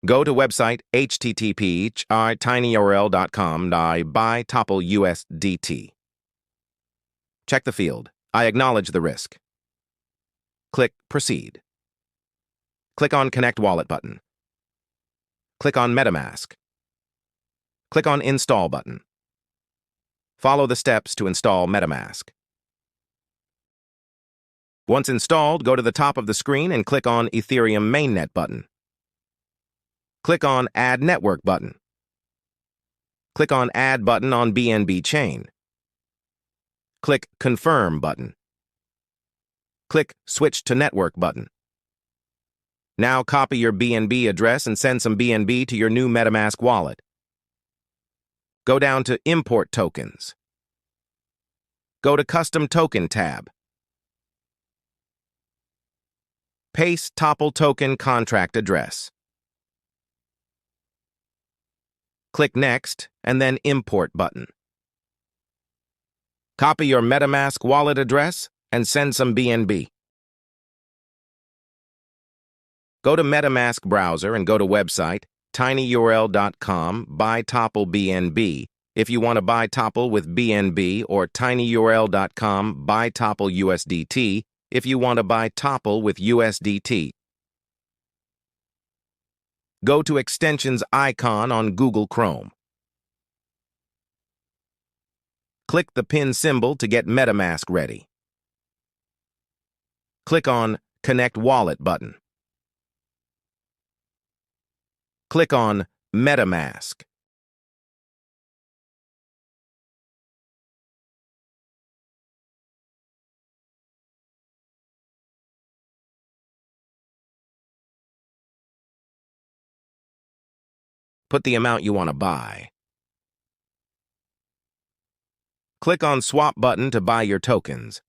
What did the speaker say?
Go to website http://tinyurl.com buy Topple USDT. Check the field. I acknowledge the risk. Click Proceed. Click on Connect Wallet button. Click on Metamask. Click on Install button. Follow the steps to install Metamask. Once installed, go to the top of the screen and click on Ethereum Mainnet button. Click on Add Network button. Click on Add button on BNB Chain. Click Confirm button. Click Switch to Network button. Now copy your BNB address and send some BNB to your new Metamask wallet. Go down to Import Tokens. Go to Custom Token tab. Paste Topple Token contract address. Click Next and then Import button. Copy your Metamask wallet address and send some BNB. Go to Metamask browser and go to website tinyurl.com buy Topple BNB if you want to buy Topple with BNB, or tinyurl.com buy Topple USDT if you want to buy Topple with USDT. Go to Extensions icon on Google Chrome. Click the pin symbol to get Metamask ready. Click on Connect Wallet button. Click on Metamask. Put the amount you want to buy. Click on Swap button to buy your tokens.